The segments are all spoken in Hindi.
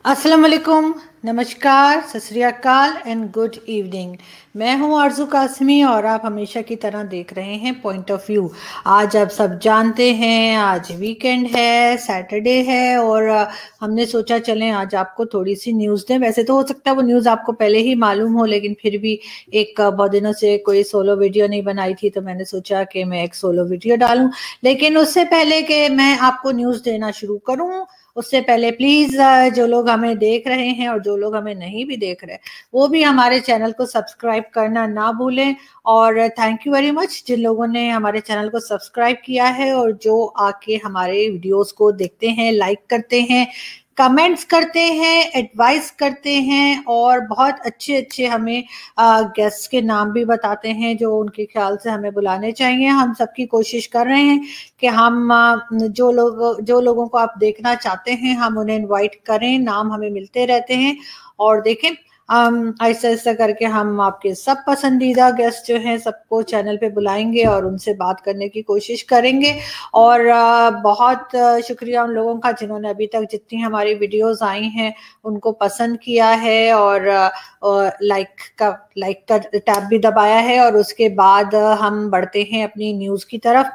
अस्सलाम वालेकुम, नमस्कार, सत श्री अकाल एंड गुड इवनिंग। मैं हूं आरजू कासमी और आप हमेशा की तरह देख रहे हैं पॉइंट ऑफ व्यू। आज आप सब जानते हैं आज वीकेंड है, सैटरडे है और हमने सोचा चलें आज आपको थोड़ी सी न्यूज़ दें। वैसे तो हो सकता है वो न्यूज़ आपको पहले ही मालूम हो, लेकिन फिर भी एक बहुत दिनों से कोई सोलो वीडियो नहीं बनाई थी तो मैंने सोचा कि मैं एक सोलो वीडियो डालूं। लेकिन उससे पहले कि मैं आपको न्यूज़ देना शुरू करूं, उससे पहले प्लीज जो लोग हमें देख रहे हैं और जो लोग हमें नहीं भी देख रहे वो भी हमारे चैनल को सब्सक्राइब करना ना भूलें। और थैंक यू वेरी मच जिन लोगों ने हमारे चैनल को सब्सक्राइब किया है और जो आके हमारे वीडियोस को देखते हैं, लाइक करते हैं, कमेंट्स करते हैं, एडवाइस करते हैं और बहुत अच्छे अच्छे हमें गेस्ट के नाम भी बताते हैं जो उनके ख्याल से हमें बुलाने चाहिए। हम सबकी कोशिश कर रहे हैं कि हम जो लोगों को आप देखना चाहते हैं हम उन्हें इनवाइट करें, नाम हमें मिलते रहते हैं। और देखें ऐसा ऐसा करके हम आपके सब पसंदीदा गेस्ट जो हैं सबको चैनल पे बुलाएंगे और उनसे बात करने की कोशिश करेंगे। और बहुत शुक्रिया उन लोगों का जिन्होंने अभी तक जितनी हमारी वीडियोस आई हैं उनको पसंद किया है और लाइक का टैब भी दबाया है। और उसके बाद हम बढ़ते हैं अपनी न्यूज़ की तरफ।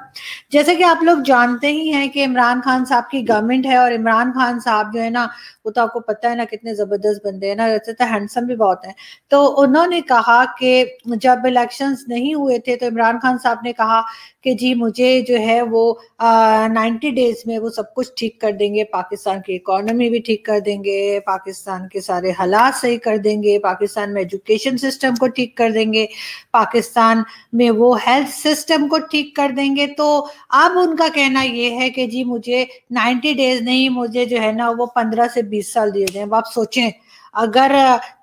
जैसे कि आप लोग जानते ही हैं कि इमरान खान साहब की गवर्नमेंट है और इमरान खान साहब जो है ना वो तो आपको पता है ना कितने जबरदस्त बंदे हैं ना, वैसे तो हैंडसम भी बहुत है। तो उन्होंने कहा कि जब इलेक्शंस नहीं हुए थे तो इमरान खान साहब ने कहा कि जी मुझे जो है वो 90 डेज में वो सब कुछ ठीक कर देंगे, पाकिस्तान की इकोनॉमी भी ठीक कर देंगे, पाकिस्तान के सारे हालात सही कर देंगे, पाकिस्तान में एजुकेशन सिस्टम को ठीक कर देंगे, पाकिस्तान में वो हेल्थ सिस्टम को ठीक कर देंगे। तो अब उनका कहना ये है कि जी मुझे 90 डेज नहीं, मुझे जो है ना वो 15 से 20 साल दिए जाएं। अब आप सोचें अगर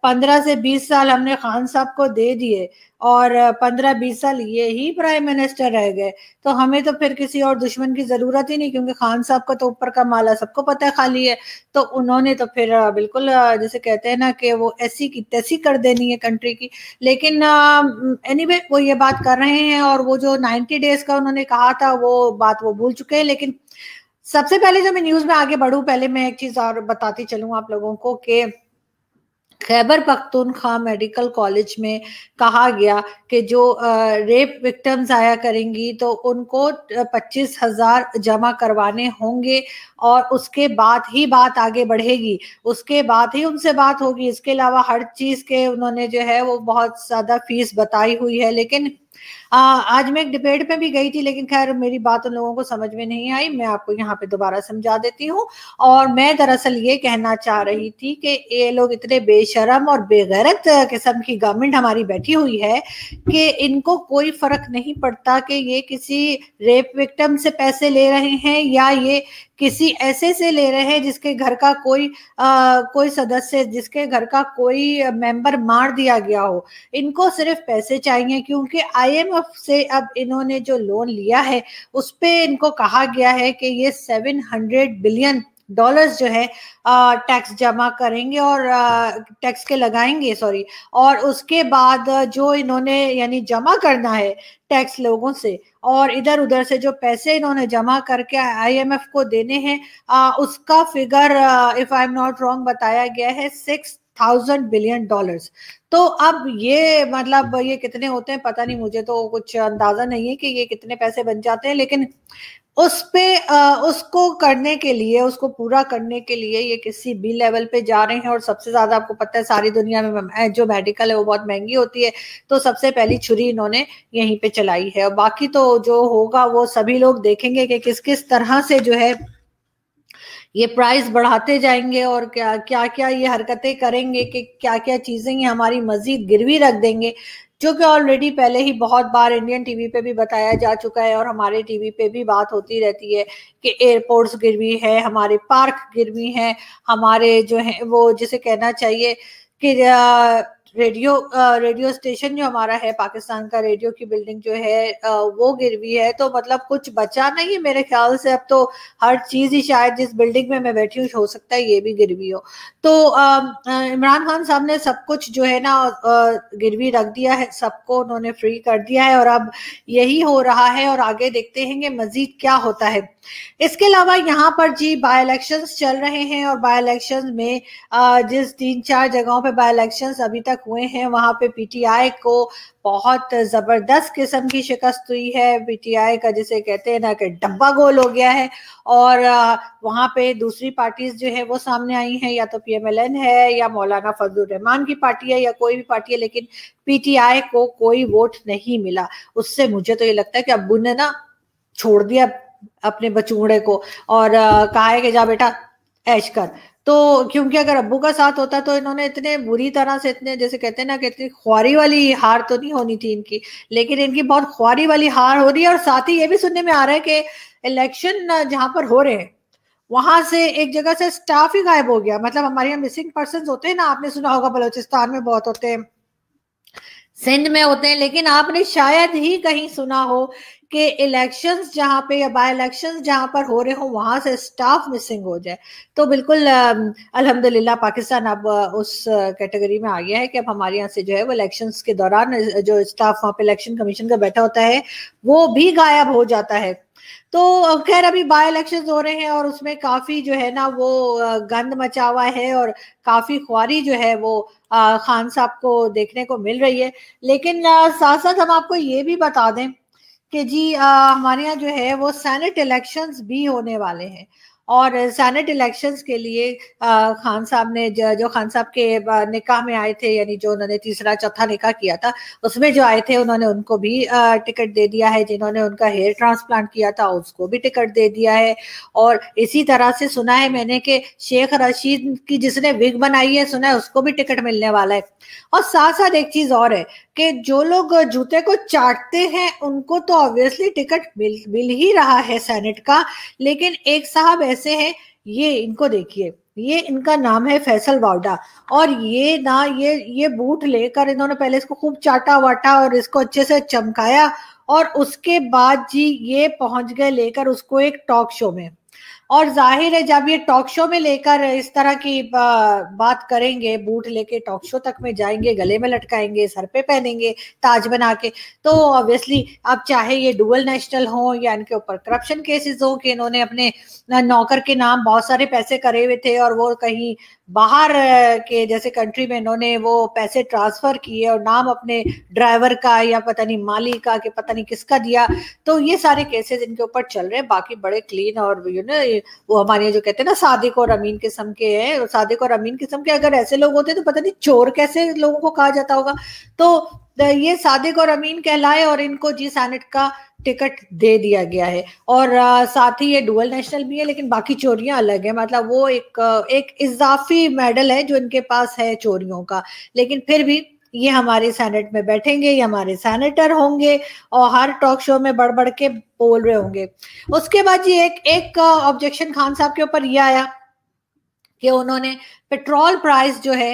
15 से 20 साल हमने खान साहब को दे दिए और 15-20 साल ये ही प्राइम मिनिस्टर रह गए तो हमें तो फिर किसी और दुश्मन की जरूरत ही नहीं, क्योंकि खान साहब का तो ऊपर का माला सबको पता है खाली है। तो उन्होंने तो फिर बिल्कुल जैसे कहते हैं ना कि वो ऐसी की तैसी कर देनी है कंट्री की। लेकिन एनीवे वो ये बात कर रहे हैं और वो जो 90 डेज का उन्होंने कहा था वो बात वो भूल चुके हैं। लेकिन सबसे पहले जो मैं न्यूज में आगे बढ़ूं, पहले मैं एक चीज और बताती चलूं आप लोगों को कि खैबर पख्तूनख्वा मेडिकल कॉलेज में कहा गया कि जो रेप विक्टिम्स आया करेंगी तो उनको 25,000 जमा करवाने होंगे और उसके बाद ही बात आगे बढ़ेगी, उसके बाद ही उनसे बात होगी। इसके अलावा हर चीज के उन्होंने जो है वो बहुत ज्यादा फीस बताई हुई है। लेकिन आज मैं एक डिबेट में भी गई थी, लेकिन खैर मेरी बात उन लोगों को समझ में नहीं आई। मैं आपको यहाँ पे दोबारा समझा देती हूँ। और मैं दरअसल ये कहना चाह रही थी कि ये लोग इतने बेशरम और बेगैरत किस्म की गवर्नमेंट हमारी बैठी हुई है कि इनको कोई फर्क नहीं पड़ता कि ये किसी रेप विक्टिम से पैसे ले रहे हैं या ये किसी ऐसे से ले रहे हैं जिसके घर का कोई सदस्य, जिसके घर का कोई मेंबर मार दिया गया हो। इनको सिर्फ पैसे चाहिए, क्योंकि आईएमएफ से अब इन्होंने जो लोन लिया है उस पे इनको कहा गया है कि ये $700 बिलियन जो है टैक्स जमा करेंगे और टैक्स के लगाएंगे, सॉरी। और उसके बाद जो इन्होंने यानी जमा करना है टैक्स लोगों से और इधर उधर से जो पैसे इन्होंने जमा करके आईएमएफ को देने हैं उसका figure if I am not wrong बताया गया है $6,000 बिलियन। तो अब ये मतलब ये कितने होते हैं पता नहीं, मुझे तो कुछ अंदाजा नहीं है कि ये कितने पैसे बन जाते हैं। लेकिन उस पे उसको करने के लिए, उसको पूरा करने के लिए ये किसी भी लेवल पे जा रहे हैं। और सबसे ज्यादा आपको पता है सारी दुनिया में जो मेडिकल है वो बहुत महंगी होती है, तो सबसे पहली छुरी इन्होंने यहीं पे चलाई है। और बाकी तो जो होगा वो सभी लोग देखेंगे कि किस किस तरह से जो है ये प्राइस बढ़ाते जाएंगे और क्या क्या क्या ये हरकतें करेंगे कि क्या क्या चीजें ये हमारी मजीद गिरवी रख देंगे, जो कि ऑलरेडी पहले ही बहुत बार इंडियन टीवी पे भी बताया जा चुका है और हमारे टीवी पे भी बात होती रहती है कि एयरपोर्ट्स गिरवी है, हमारे पार्क गिरवी हैं, हमारे जो है वो जिसे कहना चाहिए कि रेडियो स्टेशन जो हमारा है, पाकिस्तान का रेडियो की बिल्डिंग जो है वो गिरवी है, तो मतलब कुछ बचा नहीं है मेरे ख्याल से। अब तो हर चीज ही शायद जिस बिल्डिंग में मैं बैठी हूँ हो सकता है ये भी गिरवी हो। तो इमरान खान साहब ने सब कुछ जो है ना गिरवी रख दिया है, सबको उन्होंने फ्री कर दिया है और अब यही हो रहा है और आगे देखते हैं कि मजीद क्या होता है। इसके अलावा यहाँ पर जी बाय इलेक्शंस चल रहे हैं और बाय इलेक्शंस में जिस 3-4 जगहों पे बाय इलेक्शंस अभी तक हुए हैं वहां पे पीटीआई को बहुत जबरदस्त किस्म की शिकस्त हुई है। पीटीआई का जिसे कहते हैं ना कि डब्बा गोल हो गया है और वहां पे दूसरी पार्टीज जो है वो सामने आई हैं, या तो पीएमएलएन है या मौलाना फजलुर रहमान की पार्टी है या कोई भी पार्टी है, लेकिन पीटीआई को कोई वोट नहीं मिला। उससे मुझे तो ये लगता है कि अब्बू ने ना छोड़ दिया अपने बचूड़े को और कहा है कि जा बेटा ऐश कर। तो क्योंकि अगर अब्बू का साथ होता तो इन्होंने इतने बुरी तरह से, इतने जैसे कहते हैं ना कि इतनी ख्वारी वाली हार तो नहीं होनी थी इनकी, लेकिन इनकी बहुत ख्वारी वाली हार हो रही है। और साथ ही ये भी सुनने में आ रहा है कि इलेक्शन जहां पर हो रहे हैं वहां से एक जगह से स्टाफ ही गायब हो गया। मतलब हमारे यहाँ मिसिंग पर्सन होते हैं ना, आपने सुना होगा बलूचिस्तान में बहुत होते हैं, सिंध में होते हैं, लेकिन आपने शायद ही कहीं सुना हो कि इलेक्शंस जहां पे या बाय इलेक्शंस जहां पर हो रहे हो वहां से स्टाफ मिसिंग हो जाए। तो बिल्कुल अल्हम्दुलिल्लाह पाकिस्तान अब उस कैटेगरी में आ गया है कि अब हमारे यहाँ से जो है वो इलेक्शंस के दौरान जो स्टाफ वहां पे इलेक्शन कमीशन का बैठा होता है वो भी गायब हो जाता है। तो खैर अभी बाय इलेक्शंस हो रहे हैं और उसमें काफी जो है ना वो गंद मचा हुआ है और काफी ख्वारी जो है वो खान साहब को देखने को मिल रही है। लेकिन साथ साथ हम आपको ये भी बता दें कि जी हमारे यहाँ जो है वो सेनेट इलेक्शंस भी होने वाले हैं और सेनेट इलेक्शंस के लिए खान साहब ने जो खान साहब के निकाह में आए थे, यानी जो उन्होंने तीसरा चौथा निकाह किया था उसमें जो आए थे उन्होंने उनको भी टिकट दे दिया है। जिन्होंने उनका हेयर ट्रांसप्लांट किया था उसको भी टिकट दे दिया है। और इसी तरह से सुना है मैंने कि शेख रशीद की जिसने विग बनाई है सुना है उसको भी टिकट मिलने वाला है। और साथ साथ एक चीज और है कि जो लोग जूते को चाटते हैं उनको तो ऑब्वियसली टिकट मिल ही रहा है सेनेट का। लेकिन एक साहब ऐसे हैं, ये इनको देखिए, ये इनका नाम है फैसल वावडा और ये ना ये बूट लेकर इन्होंने पहले इसको खूब चाटा वाटा और इसको अच्छे से चमकाया और उसके बाद जी ये पहुंच गए लेकर उसको एक टॉक शो में। और जाहिर है जब ये टॉक शो में लेकर इस तरह की बात करेंगे, बूट लेके टॉक शो तक में जाएंगे, गले में लटकाएंगे, सर पे पहनेंगे ताज बना के, तो ऑब्वियसली अब चाहे ये डुअल नेशनल हो या इनके ऊपर करप्शन केसेस हो कि इन्होंने अपने नौकर के नाम बहुत सारे पैसे करे हुए थे और वो कहीं बाहर के जैसे कंट्री में इन्होंने वो पैसे ट्रांसफर किए और नाम अपने ड्राइवर का या पता नहीं माली का कि पता नहीं किसका दिया, तो ये सारे केसेस इनके ऊपर चल रहे हैं। बाकी बड़े क्लीन और वो हमारे जो कहते हैं ना सादिक और अमीन किस्म के हैं, सादिक और अमीन किस्म के अगर ऐसे लोग होते तो पता नहीं चोर कैसे लोगों को कहा जाता होगा। तो ये सादिक और अमीन कहलाए और इनको जी सेनेट का टिकट दे दिया गया है। और साथ ही ये डुअल नेशनल भी है, लेकिन बाकी चोरियां अलग है। मतलब वो एक इजाफी मेडल है जो इनके पास है चोरियों का, लेकिन फिर भी ये हमारे सेनेट में बैठेंगे, ये हमारे सेनेटर होंगे और हर टॉक शो में बढ़ बढ़ के बोल रहे होंगे। उसके बाद जी एक ऑब्जेक्शन खान साहब के ऊपर यह आया कि उन्होंने पेट्रोल प्राइस जो है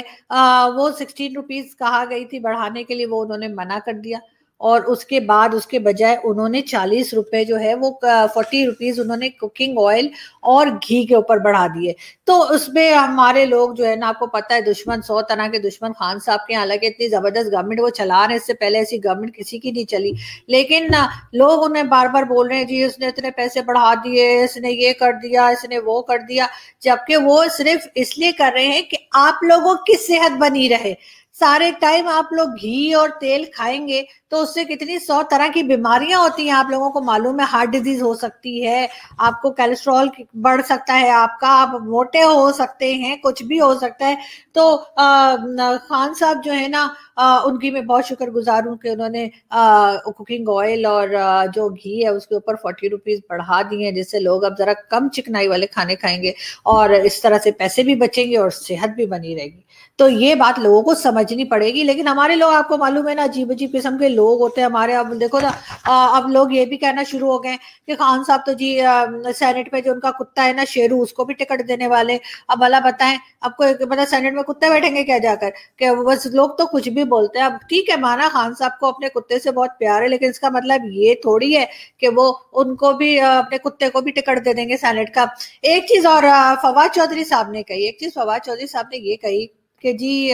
वो 16 रुपीज कहा गई थी बढ़ाने के लिए, वो उन्होंने मना कर दिया और उसके बाद उसके बजाय उन्होंने 40 रुपए जो है वो 40 रुपीज उन्होंने कुकिंग ऑयल और घी के ऊपर बढ़ा दिए। तो उसमें हमारे लोग जो है ना, आपको पता है दुश्मन 100 तरह के दुश्मन खान साहब के, हालांकि इतनी जबरदस्त गवर्नमेंट वो चला रहे, इससे पहले ऐसी गवर्नमेंट किसी की नहीं चली, लेकिन लोग उन्हें बार बार बोल रहे हैं जी इसने इतने पैसे बढ़ा दिए, इसने ये कर दिया, इसने वो कर दिया, जबकि वो सिर्फ इसलिए कर रहे हैं कि आप लोगों की सेहत बनी रहे। सारे टाइम आप लोग घी और तेल खाएंगे तो उससे कितनी 100 तरह की बीमारियां होती हैं, आप लोगों को मालूम है। हार्ट डिजीज हो सकती है, आपको कोलेस्ट्रॉल बढ़ सकता है आपका, आप मोटे हो सकते हैं, कुछ भी हो सकता है। तो खान साहब जो है ना उनकी मैं बहुत शुक्रगुजार हूँ कि उन्होंने कुकिंग ऑयल और जो घी है उसके ऊपर 40 रुपीज बढ़ा दिए, जिससे लोग अब जरा कम चिकनाई वाले खाने खाएंगे और इस तरह से पैसे भी बचेंगे और सेहत भी बनी रहेगी। तो ये बात लोगों को समझ समझनी पड़ेगी। लेकिन हमारे लोग, आपको मालूम है ना, अजीब अजीब किस्म के लोग होते हैं हमारे। अब देखो ना, अब लोग ये भी कहना शुरू हो गए कि खान साहब तो जी सेनेट में जो उनका कुत्ता है ना शेरू, उसको भी टिकट देने वाले। अब भला बताएं, आपको मतलब सेनेट में कुत्ते बैठेंगे क्या जाकर? कि बस लोग तो कुछ भी बोलते हैं। अब ठीक है, माना खान साहब को अपने कुत्ते से बहुत प्यार है, लेकिन इसका मतलब ये थोड़ी है कि वो उनको भी अपने कुत्ते को भी टिकट दे देंगे सेनेट का। एक चीज और फवाद चौधरी साहब ने कही, एक चीज फवाद चौधरी साहब ने ये कही कि जी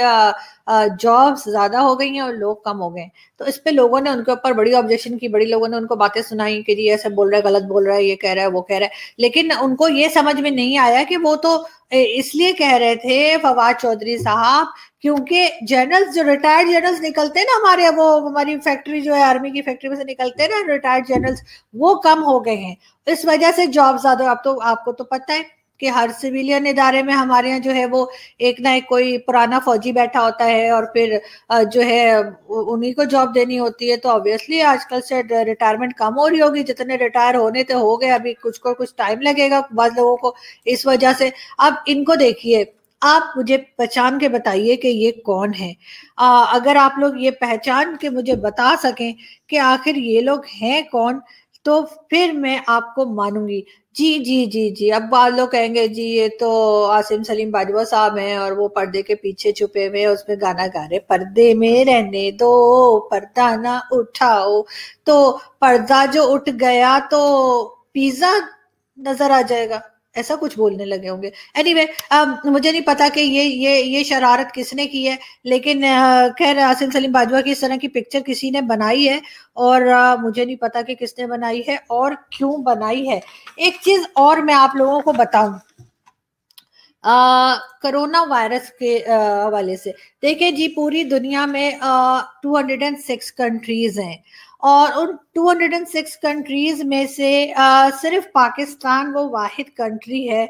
जॉब्स ज्यादा हो गई हैं और लोग कम हो गए। तो इस पे लोगों ने उनके ऊपर बड़ी ऑब्जेक्शन की, बड़ी लोगों ने उनको बातें सुनाई कि जी ऐसे बोल रहा है, गलत बोल रहा है, ये कह रहा है, वो कह रहा है। लेकिन उनको ये समझ में नहीं आया कि वो तो इसलिए कह रहे थे फवाद चौधरी साहब, क्योंकि जनरल्स, जो रिटायर्ड जनरल्स निकलते हैं ना हमारे, वो हमारी फैक्ट्री जो है आर्मी की फैक्ट्री में से निकलते हैं ना रिटायर्ड जनरल्स, वो कम हो गए हैं। इस वजह से जॉब ज्यादा। अब तो आपको तो पता है कि हर सिविलियन इदारे में हमारे यहाँ जो है वो एक ना एक कोई पुराना फौजी बैठा होता है, और फिर जो है उन्हीं को जॉब देनी होती है। तो ऑब्वियसली आजकल से रिटायरमेंट कम हो रही होगी। जितने रिटायर होने तो हो गए, अभी कुछ को कुछ टाइम लगेगा बाद लोगों को इस वजह से। अब इनको देखिए, आप मुझे पहचान के बताइए कि ये कौन है। अगर आप लोग ये पहचान के मुझे बता सकें कि आखिर ये लोग हैं कौन, तो फिर मैं आपको मानूंगी। जी जी जी जी। अब बाद लोग कहेंगे जी ये तो आसिम सलीम बाजवा साहब हैं और वो पर्दे के पीछे छुपे हुए, उसमें गाना गा रहे, पर्दे में रहने दो, पर्दा ना उठाओ। तो पर्दा जो उठ गया तो पिज्जा नजर आ जाएगा, ऐसा कुछ बोलने लगे होंगे। एनीवे, मुझे नहीं पता कि ये शरारत किसने की है, लेकिन खैर आसिम सलीम बाजवा की इस तरह की पिक्चर किसी ने बनाई है, और मुझे नहीं पता कि किसने बनाई है और क्यों बनाई है। एक चीज और मैं आप लोगों को बताऊं, कोरोना वायरस के हवाले से। देखिए जी, पूरी दुनिया में 206 कंट्रीज हैं, और उन 206 कंट्रीज में से सिर्फ पाकिस्तान वो वाहिद कंट्री है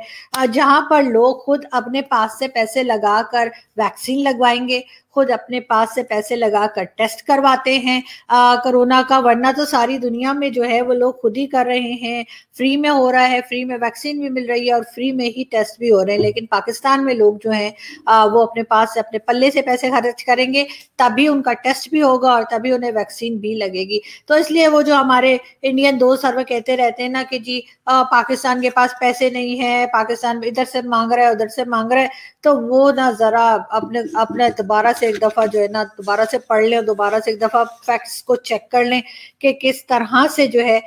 जहां पर लोग खुद अपने पास से पैसे लगाकर वैक्सीन लगवाएंगे, खुद अपने पास से पैसे लगाकर टेस्ट करवाते हैं कोरोना का। वरना तो सारी दुनिया में जो है वो लोग खुद ही कर रहे हैं, फ्री में हो रहा है, फ्री में वैक्सीन भी मिल रही है और फ्री में ही टेस्ट भी हो रहे हैं। लेकिन पाकिस्तान में लोग जो हैं वो अपने पास से, अपने पल्ले से पैसे खर्च करेंगे, तभी उनका टेस्ट भी होगा और तभी उन्हें वैक्सीन भी लगेगी। तो इसलिए वो जो हमारे इंडियन दोस्त सर्व कहते रहते हैं ना कि जी पाकिस्तान के पास पैसे नहीं है, पाकिस्तान इधर से मांग रहा है उधर से मांग रहा है, तो वो ना जरा अपने अपने दोबारा से एक दफा जो है ना दोबारा से पढ़ लें, दोबारा से एक दफा फैक्ट्स को चेक कर लें कि किस तरह से जो है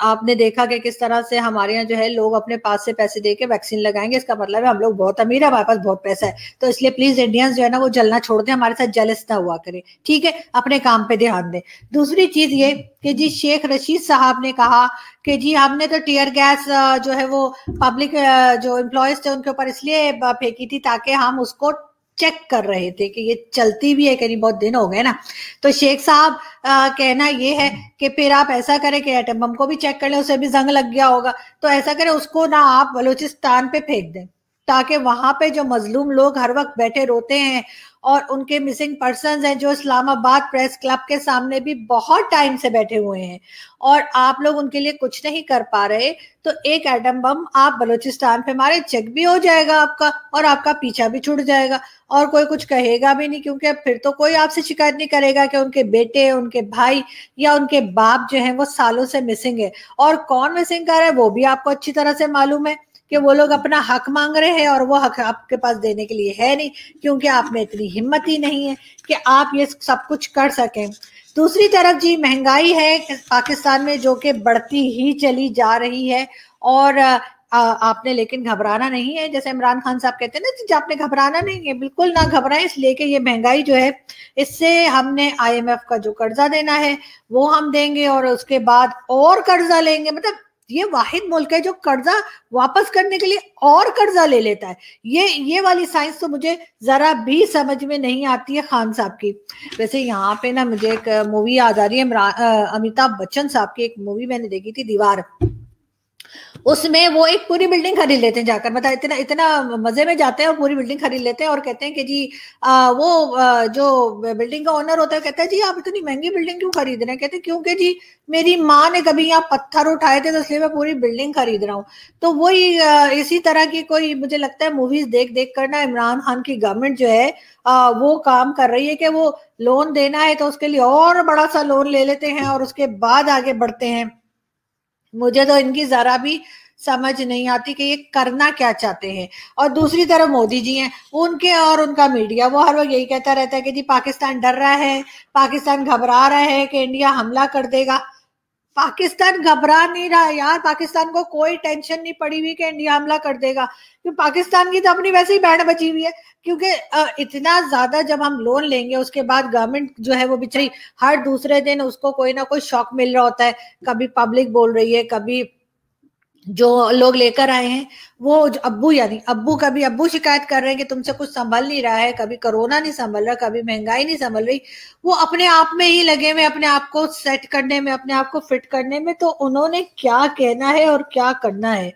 आपने देखा कि किस तरह से हमारे यहाँ जो है लोग अपने पास से पैसे देके वैक्सीन लगाएंगे। इसका मतलब है हम लोग बहुत अमीर है, हमारे पास बहुत पैसा है। तो इसलिए प्लीज इंडियंस जो है ना वो जलना छोड़ दें, हमारे साथ जेलस ना हुआ करें, ठीक है, अपने काम पे ध्यान दें। दूसरी चीज ये कि जी शेख रशीद साहब ने कहा कि जी हमने तो टीयर गैस जो है वो पब्लिक जो एम्प्लॉयज थे उनके ऊपर इसलिए फेंकी थी ताकि हम उसको चेक कर रहे थे कि ये चलती भी है कि नहीं, बहुत दिन हो गए ना। तो शेख साहब कहना ये है कि फिर आप ऐसा करें कि एटम बम को भी चेक कर ले, उसे भी जंग लग गया होगा, तो ऐसा करें उसको ना आप बलूचिस्तान पे फेंक दें, ताकि वहां पे जो मजलूम लोग हर वक्त बैठे रोते हैं और उनके मिसिंग पर्सन हैं जो इस्लामाबाद प्रेस क्लब के सामने भी बहुत टाइम से बैठे हुए हैं और आप लोग उनके लिए कुछ नहीं कर पा रहे, तो एक एटम बम आप बलूचिस्तान पे मारे, चेक भी हो जाएगा आपका और आपका पीछा भी छूट जाएगा और कोई कुछ कहेगा भी नहीं, क्योंकि फिर तो कोई आपसे शिकायत नहीं करेगा कि उनके बेटे, उनके भाई या उनके बाप जो है वो सालों से मिसिंग है। और कौन मिसिंग कर रहा है वो भी आपको अच्छी तरह से मालूम है कि वो लोग अपना हक मांग रहे हैं और वो हक आपके पास देने के लिए है नहीं, क्योंकि आप में इतनी हिम्मत ही नहीं है कि आप ये सब कुछ कर सकें। दूसरी तरफ जी महंगाई है पाकिस्तान में जो कि बढ़ती ही चली जा रही है, और आपने लेकिन घबराना नहीं है, जैसे इमरान खान साहब कहते हैं ना जी आपने घबराना नहीं है, बिल्कुल ना घबराएं, इसलिए कि ये महंगाई जो है इससे हमने IMF का जो कर्जा देना है वो हम देंगे और उसके बाद और कर्जा लेंगे। मतलब ये वाहिद मुल्क है जो कर्जा वापस करने के लिए और कर्जा ले लेता है। ये वाली साइंस तो मुझे जरा भी समझ में नहीं आती है खान साहब की। वैसे यहाँ पे ना मुझे एक मूवी याद आ रही है, अमिताभ बच्चन साहब की एक मूवी मैंने देखी थी, दीवार। उसमें वो एक पूरी बिल्डिंग खरीद लेते हैं जाकर, मतलब इतना इतना मजे में जाते हैं और पूरी बिल्डिंग खरीद लेते हैं और कहते हैं कि जी जो बिल्डिंग का ओनर होता है कहता है जी आप इतनी महंगी बिल्डिंग क्यों खरीद रहे हैं, कहते हैं क्योंकि जी मेरी माँ ने कभी यहाँ पत्थर उठाए थे तो इसलिए मैं पूरी बिल्डिंग खरीद रहा हूँ। तो वही इसी तरह की कोई मुझे लगता है मूवीज देख देख कर ना इमरान खान की गवर्नमेंट जो है वो काम कर रही है कि वो लोन देना है तो उसके लिए और बड़ा सा लोन ले लेते हैं और उसके बाद आगे बढ़ते हैं। मुझे तो इनकी जरा भी समझ नहीं आती कि ये करना क्या चाहते हैं। और दूसरी तरफ मोदी जी हैं, उनके और उनका मीडिया वो हर वक्त यही कहता रहता है कि जी पाकिस्तान डर रहा है, पाकिस्तान घबरा रहा है कि इंडिया हमला कर देगा। पाकिस्तान घबरा नहीं रहा यार, पाकिस्तान को कोई टेंशन नहीं पड़ी हुई कि इंडिया हमला कर देगा, क्योंकि पाकिस्तान की तो अपनी वैसे ही बैंड बची हुई है। क्योंकि इतना ज्यादा जब हम लोन लेंगे उसके बाद गवर्नमेंट जो है वो बेचारी हर दूसरे दिन उसको कोई ना कोई शॉक मिल रहा होता है, कभी पब्लिक बोल रही है, कभी जो लोग लेकर आए हैं वो अब्बू यानी अब्बू, कभी अब्बू शिकायत कर रहे हैं कि तुमसे कुछ संभल नहीं रहा है, कभी कोरोना नहीं संभल रहा, कभी महंगाई नहीं संभल रही। वो अपने आप में ही लगे हुए अपने आप को सेट करने में, अपने आप को फिट करने में। तो उन्होंने क्या कहना है और क्या करना है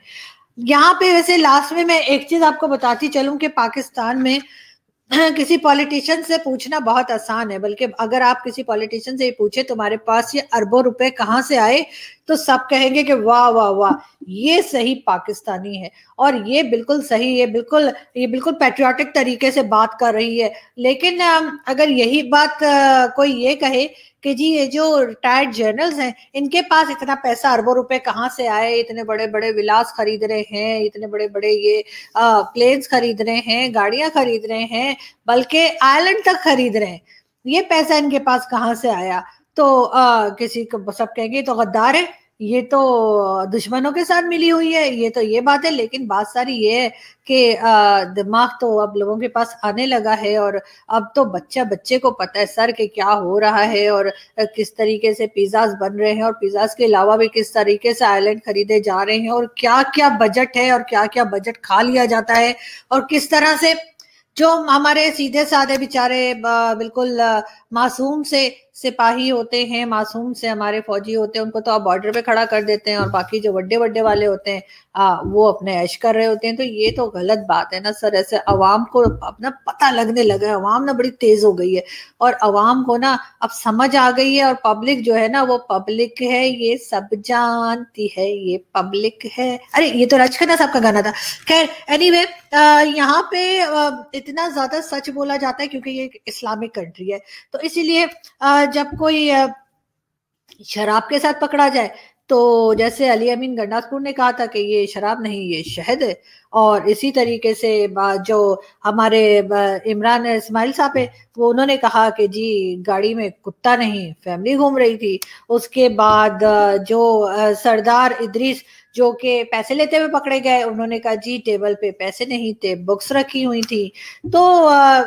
यहाँ पे। वैसे लास्ट में मैं एक चीज आपको बताती चलूं कि पाकिस्तान में किसी पॉलिटिशियन से पूछना बहुत आसान है, बल्कि अगर आप किसी पॉलिटिशियन से पूछे तुम्हारे पास ये अरबों रुपए कहाँ से आए, तो सब कहेंगे कि वाह वाह वाह ये सही पाकिस्तानी है और ये बिल्कुल सही, ये बिल्कुल पैट्रियोटिक तरीके से बात कर रही है। लेकिन अगर यही बात कोई ये कहे कि जी ये जो रिटायर्ड जर्नल्स हैं इनके पास इतना पैसा अरबों रुपए कहाँ से आए, इतने बड़े बड़े विलास खरीद रहे हैं, इतने बड़े बड़े ये प्लेन्स खरीद रहे हैं, गाड़ियां खरीद रहे हैं, बल्कि आइलैंड तक खरीद रहे हैं, ये पैसा इनके पास कहाँ से आया। तो किसी को सब कहेंगे तो गद्दार है, ये तो दुश्मनों के साथ मिली हुई है, ये तो ये बात है। लेकिन बात सारी ये है कि दिमाग तो अब लोगों के पास आने लगा है और अब तो बच्चे को पता है सर के क्या हो रहा है और किस तरीके से पिज्जाज बन रहे हैं और पिज्जाज के अलावा भी किस तरीके से आइलैंड खरीदे जा रहे हैं और क्या क्या बजट है और क्या क्या बजट खा लिया जाता है और किस तरह से जो हमारे सीधे साधे बेचारे बिल्कुल मासूम से सिपाही होते हैं, मासूम से हमारे फौजी होते हैं, उनको तो आप बॉर्डर पे खड़ा कर देते हैं और बाकी जो बड़े बड़े वाले होते हैं वो अपने ऐश कर रहे होते हैं। तो ये तो गलत बात है ना सर। ऐसे अवाम को अपना पता लगने लगा है, अवाम ना बड़ी तेज हो गई है और अवाम को ना अब समझ आ गई है और पब्लिक जो है ना वो पब्लिक है, ये सब जानती है, ये पब्लिक है। अरे ये तो राज खन्ना साहब का गाना था। खैर एनीवे यहाँ पे इतना ज्यादा सच बोला जाता है क्योंकि ये एक इस्लामिक कंट्री है, तो इसीलिए जब कोई शराब के साथ पकड़ा जाए तो जैसे अली अमीन गंडासपुर ने कहा था कि ये शराब नहीं ये शहद है, और इसी तरीके से जो हमारे इमरान इस्माइल साहब है वो उन्होंने कहा कि जी गाड़ी में कुत्ता नहीं फैमिली घूम रही थी। उसके बाद जो सरदार इदरीस जो कि पैसे लेते हुए पकड़े गए, उन्होंने कहा जी टेबल पे पैसे नहीं थे बुक्स रखी हुई थी। तो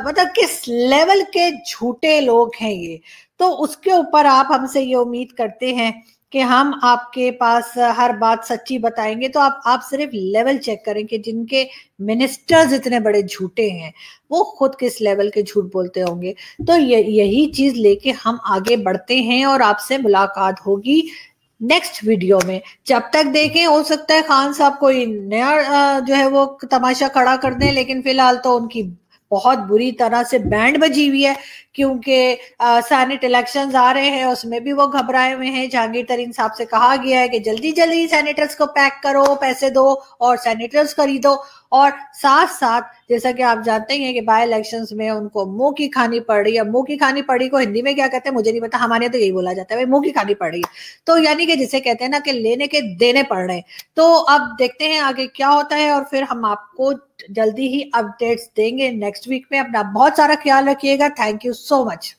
मतलब किस लेवल के झूठे लोग हैं ये। तो उसके ऊपर आप हमसे ये उम्मीद करते हैं कि हम आपके पास हर बात सच्ची बताएंगे, तो आप सिर्फ लेवल चेक करें कि जिनके मिनिस्टर्स इतने बड़े झूठे हैं वो खुद किस लेवल के झूठ बोलते होंगे। तो यही चीज लेके हम आगे बढ़ते हैं और आपसे मुलाकात होगी नेक्स्ट वीडियो में। जब तक देखें हो सकता है खान साहब कोई नया जो है वो तमाशा खड़ा कर दें, लेकिन फिलहाल तो उनकी बहुत बुरी तरह से बैंड बजी हुई है क्योंकि सेनेट इलेक्शंस आ रहे हैं, उसमें भी वो घबराए हुए हैं। जहांगीर तरीन साहब से कहा गया है कि जल्दी जल्दी सेनेटर्स को पैक करो, पैसे दो और सेनेटर्स खरीदो। और साथ साथ जैसा कि आप जानते ही हैं कि बाय इलेक्शंस में उनको मुंह की खानी पड़ रही है। मुंह की खानी पड़ी को हिंदी में क्या कहते हैं मुझे नहीं पता, हमारे तो यही बोला जाता है भाई मुंह की खानी पड़ रही है। तो यानी कि जिसे कहते हैं ना कि लेने के देने पड़ रहे हैं। तो अब देखते हैं आगे क्या होता है और फिर हम आपको जल्दी ही अपडेट्स देंगे नेक्स्ट वीक में। अपना बहुत सारा ख्याल रखिएगा। Thank you so much.